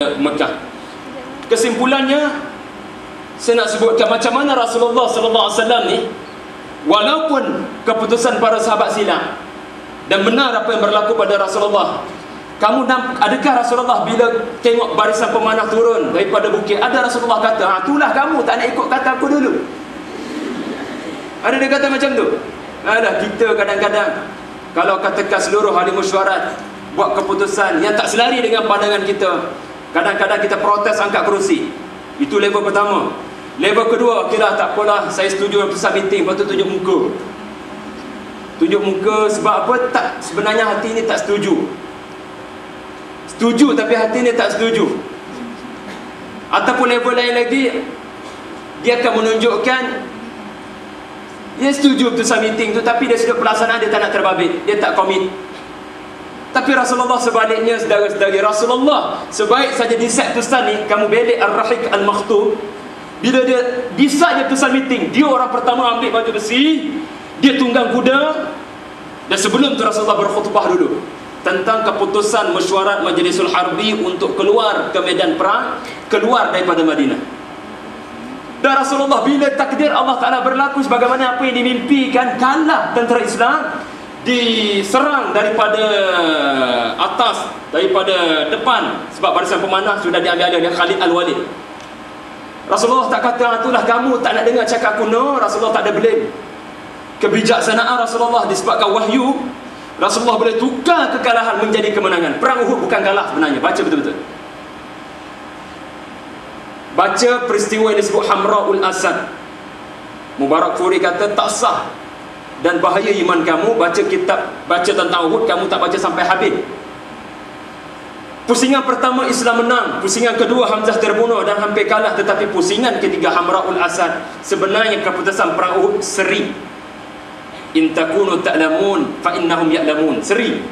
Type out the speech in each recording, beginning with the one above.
Mekah. Kesimpulannya, saya nak sebutkan macam mana Rasulullah sallallahu alaihi wasallam ni, walaupun keputusan para sahabat silap dan benar apa yang berlaku pada Rasulullah, adakah Rasulullah bila tengok barisan pemanah turun daripada bukit, ada Rasulullah kata, itulah kamu tak nak ikut kata aku dulu? Ada dia kata macam tu? Alah, kita kadang-kadang kalau katakan seluruh ahli mesyuarat buat keputusan yang tak selari dengan pandangan kita, kadang-kadang kita protes angkat kerusi. Itu level pertama. Level kedua, okeylah tak apalah, saya setuju keputusan meeting, lepas tu tunjuk muka. Tunjuk muka sebab apa? Tak, sebenarnya hati ni tak setuju. Setuju tapi hati ni tak setuju. Ataupun level lain lagi, dia akan menunjukkan dia setuju keputusan meeting tu, tapi dari sudut pelaksanaan dia tak nak terbabit, dia tak komit. Tapi Rasulullah sebaliknya, saudara-saudari, Rasulullah sebaik saja decide keputusan ni, kamu belik Ar-Rahiq Al-Makhtub, bila dia decide je keputusan meeting, dia orang pertama ambil baju besi, dia tunggang kuda, dan sebelum tu Rasulullah berkhutbah dulu tentang keputusan mesyuarat Majlisul Harbi untuk keluar ke medan perang, keluar daripada Madinah. Dan Rasulullah bila takdir Allah Ta'ala berlaku sebagaimana apa yang dimimpikan, kalah tentera Islam, diserang daripada atas, daripada depan, sebab barisan pemanah sudah diambil alih oleh Khalid Al-Walid. Rasulullah tak kata, itulah kamu tak nak dengar cakap aku. No, Rasulullah tak ada blame. Kebijaksanaan Rasulullah disebabkan wahyu, Rasulullah boleh tukar kekalahan menjadi kemenangan. Perang Uhud bukan kalah sebenarnya, baca betul-betul. Baca peristiwa yang disebut Hamra'ul Asad. Mubarak Furi kata tak sah dan bahaya iman kamu baca kitab, baca tentang Uhud, kamu tak baca sampai habis. Pusingan pertama Islam menang, pusingan kedua Hamzah terbunuh dan hampir kalah, tetapi pusingan ketiga Hamra'ul Asad, sebenarnya keputusan perang Uhud seri. In takunu ta'lamun fa innahum ya'lamun. Seri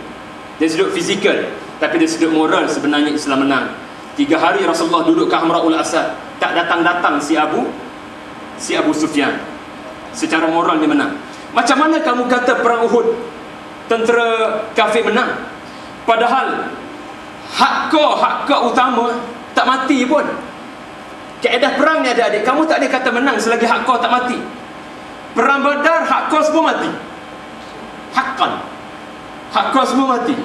dari sudut fizikal, tapi dari sudut moral sebenarnya Islam menang. 3 hari Rasulullah duduk ke Hamra'ul Asad, tak datang-datang si Abu Sufyan. Secara moral dia menang. Macam mana kamu kata perang Uhud tentera kafir menang, padahal hak utama tak mati pun? Kaedah perang ni adik-adik, kamu tak boleh kata menang selagi hak kau tak mati. Perang Badar hak kau semua mati. Hak kau semua mati.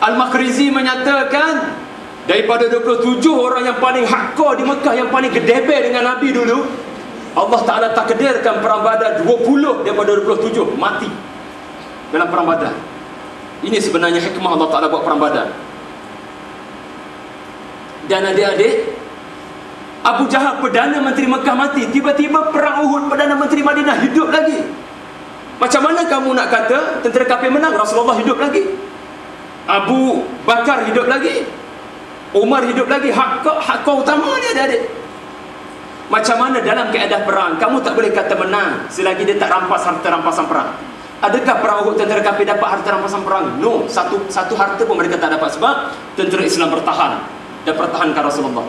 Al-Makhrizi menyatakan daripada 27 orang yang paling hardcore di Mekah, yang paling gedebel dengan Nabi dulu, Allah Ta'ala takdirkan perang Badar 20 daripada 27 mati dalam perang Badar. Ini sebenarnya hikmah Allah Ta'ala buat perang Badar. Dan adik-adik, Abu Jahal Perdana Menteri Mekah mati, tiba-tiba perang Uhud Perdana Menteri Madinah hidup lagi. Macam mana kamu nak kata tentera kafir menang, Rasulullah hidup lagi, Abu Bakar hidup lagi, Umar hidup lagi? Hak kau utama ni adik-adik. Macam mana dalam keadaan perang kamu tak boleh kata menang selagi dia tak rampas harta rampasan perang. Adakah perang Uhud tentera kafir dapat harta rampasan perang? No, satu harta pun mereka tak dapat, sebab tentera Islam bertahan dan pertahankan Rasulullah.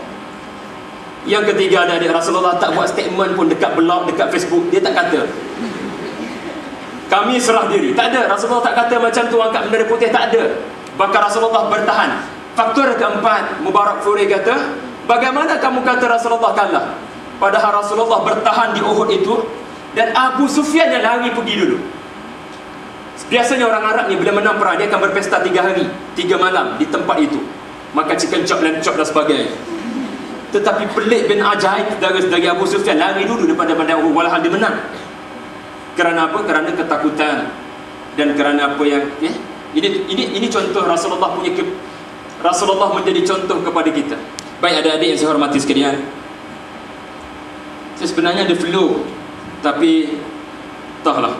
Yang ketiga adik-adik, Rasulullah tak buat statement pun dekat blog, dekat Facebook. Dia tak kata kami serah diri, tak ada. Rasulullah tak kata macam tu, angkat bendera putih, tak ada. Bahkan Rasulullah bertahan. Faktor keempat, Mubarak Furi kata, bagaimana kamu kata Rasulullah kalah, padahal Rasulullah bertahan di Uhud itu, dan Abu Sufyan yang lari pergi dulu. Biasanya orang Arab ni bila menang perang, dia akan berpesta 3 hari 3 malam di tempat itu, makan chicken chop, lamb chop dan sebagainya. Tetapi pelik bin ajaib dari Abu Sufyan lari dulu daripada medan Uhud walhal dia menang. Kerana apa? Kerana ketakutan. Dan kerana apa yang ini contoh Rasulullah punya Rasulullah menjadi contoh kepada kita. Baik adik-adik yang saya hormati sekalian, saya sebenarnya ada flow, tapi entahlah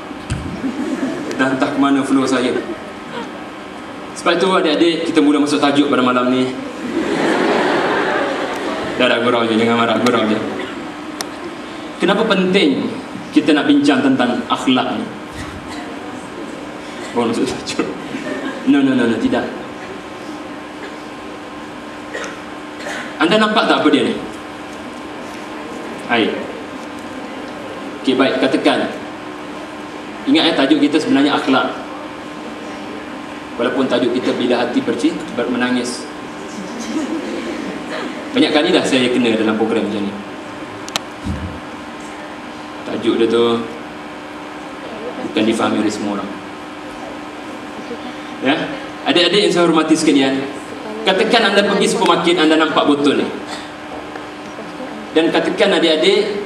dah entah ke mana flow saya. Sebab itu adik-adik, kita mula masuk tajuk pada malam ni. Dah gurau je, jangan marah, gurau je. Kenapa penting kita nak bincang tentang akhlak ni? Oh, masuk tajuk. No, tidak. Anda nampak tak apa dia ni? Hai. Okey, baik, katakan. Ingat tajuk kita sebenarnya akhlak. Walaupun tajuk kita bila hati menangis. Banyak kali dah saya kena dalam program macam ni. Tajuk dia tu bukan difahami oleh semua orang. Ya, adik-adik yang saya hormati sekalian, katakan anda pergi supermarket, anda nampak botol ni, dan katakan adik-adik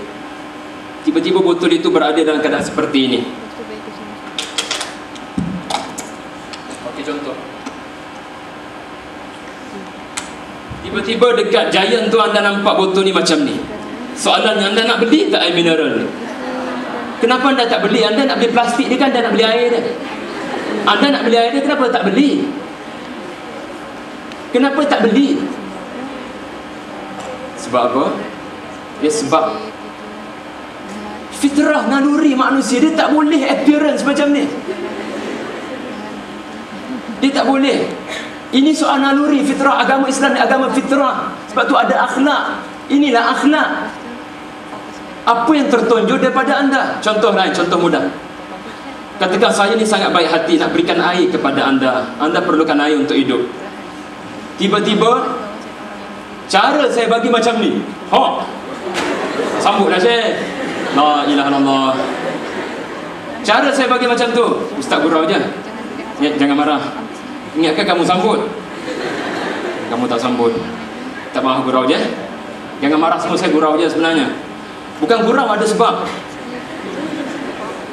tiba-tiba botol itu berada dalam keadaan seperti ini. Okey, contoh. Tiba-tiba dekat Giant tu anda nampak botol ni macam ni. Soalannya, anda nak beli tak air mineral ni? Kenapa anda tak beli? Anda nak beli plastik dia kan, anda nak beli air dia. Anda nak beli air dia, kenapa tak beli? Kenapa tak beli? Sebab apa? Ya, sebab fitrah naluri manusia, dia tak boleh appearance macam ni. Dia tak boleh. Ini soal naluri, fitrah. Agama Islam ni agama fitrah. Sebab tu ada akhlak. Inilah akhlak. Apa yang tertonjol daripada anda? Contoh lain, contoh mudah. Katakan saya ni sangat baik hati nak berikan air kepada anda. Anda perlukan air untuk hidup. Tiba-tiba cara saya bagi macam ni. Sambutlah Syekh. La ilaha illallah. Cara saya bagi macam tu. Ustaz gurau je. Jangan marah. Ingatkan kamu sambut? Kamu tak sambut. Tak mahu gurau je. Jangan marah semua, saya gurau je sebenarnya. Bukan gurau, ada sebab.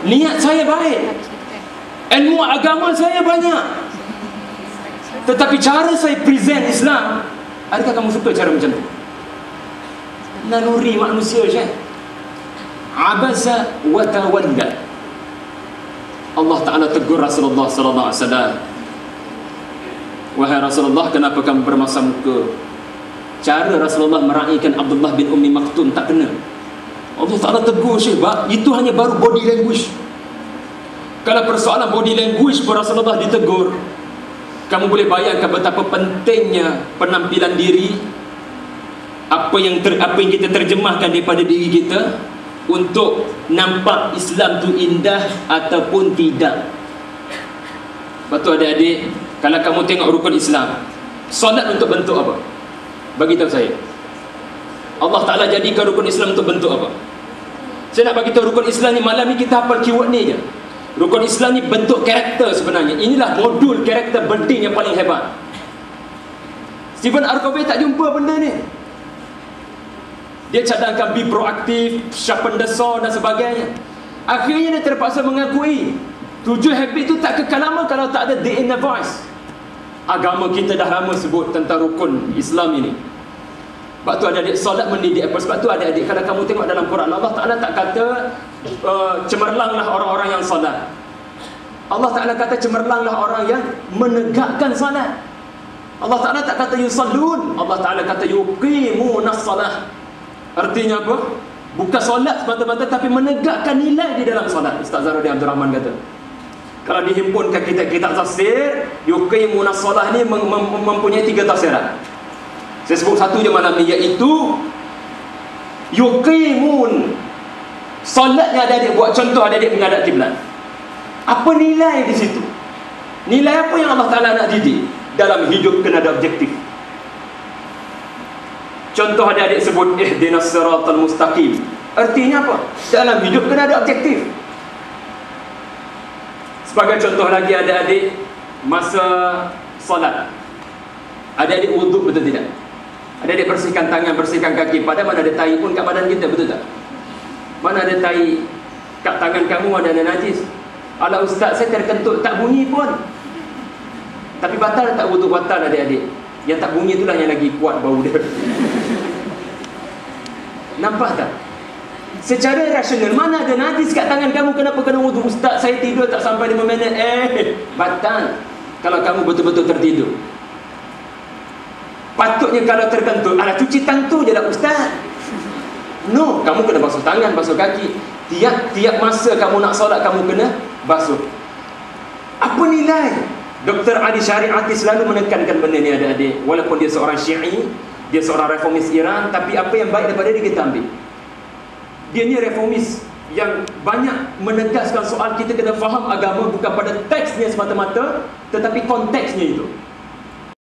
Niat saya baik. Ilmu agama saya banyak. Tetapi cara saya present Islam, adakah kamu suka cara macam tu? Naluri manusia Syekh. Abasa wa tawalla. Allah Ta'ala tegur Rasulullah sallallahu alaihi wasallam. Wahai Rasulullah, kenapa kamu bermasam muka? Cara Rasulullah meraihkan Abdullah bin Ummi Maktum tak kena. Allah Ta'ala tegur Syekh, itu hanya baru body language. Kalau persoalan body language pun Rasulullah ditegur, kamu boleh bayangkan betapa pentingnya penampilan diri, apa yang kita terjemahkan daripada diri kita untuk nampak Islam tu indah ataupun tidak. Sebab tu adik-adik, kalau kamu tengok rukun Islam, solat untuk bentuk apa? Bagi tahu saya. Allah Ta'ala jadikan rukun Islam untuk bentuk apa? Saya nak bagi tahu rukun Islam ni, malam ni kita hafal keyword ni je. Rukun Islam ni bentuk karakter sebenarnya. Inilah modul karakter building yang paling hebat. Stephen R. Covey tak jumpa benda ni. Dia cadangkan be proaktif, sharpen the saw dan sebagainya. Akhirnya dia terpaksa mengakui 7 habit tu tak kekal lama kalau tak ada the inner voice. Agama kita dah lama sebut tentang rukun Islam ini. Sebab tu adik-adik, solat mendidik apa? Sebab tu adik-adik, kalau kamu tengok dalam Quran, Allah Ta'ala tak kata cemerlanglah orang-orang yang solat. Allah Ta'ala kata cemerlanglah orang yang menegakkan solat. Allah Ta'ala tak kata yusallun. Allah Ta'ala kata yuqimunas salah. Artinya apa? Bukan solat semata-mata, tapi menegakkan nilai di dalam solat. Ustaz Zarudin Abdul Rahman kata, kalau dihimpunkan kitab-kitab tafsir, yuqimunas salah ni mempunyai 3 tafsiran. Saya sebut satu je malam ni, iaitu yuqimun. Solatnya adik-adik buat contoh, adik-adik menghadap kiblat. Apa nilai di situ? Nilai apa yang Allah Ta'ala nak didik? Dalam hidup kena ada objektif. Contoh adik-adik sebut ihdinas siratal mustaqim. Artinya apa? Dalam hidup kena ada objektif. Sebagai contoh lagi adik-adik, masa solat, adik-adik wuduk, betul tidak? Adik-adik bersihkan tangan, bersihkan kaki. Padahal mana ada tai pun kat badan kita, betul tak? Mana ada tai kat tangan kamu, ada najis. Alah ustaz, saya terkentut, tak bunyi pun. Tapi batal tak wuduk? Batal adik-adik. Yang tak bunyi itulah yang lagi kuat bau dia. Nampak tak? Secara rasional, mana ada najis kat tangan kamu, kenapa kena wuduk? Ustaz, saya tidur tak sampai 5 minit. Batal kalau kamu betul-betul tertidur. Patutnya kalau terkentut, alah cuci tangan tu je lah ustaz. No, kamu kena basuh tangan, basuh kaki. Tiap masa kamu nak solat, kamu kena basuh. Apa nilai? Dr. Ali Syariati selalu menekankan benda ni adik-adik. Walaupun dia seorang Syi'i, dia seorang reformis Iran, tapi apa yang baik daripada dia kita ambil. Dia ni reformis yang banyak menegaskan soal kita kena faham agama bukan pada teksnya semata-mata, tetapi konteksnya itu.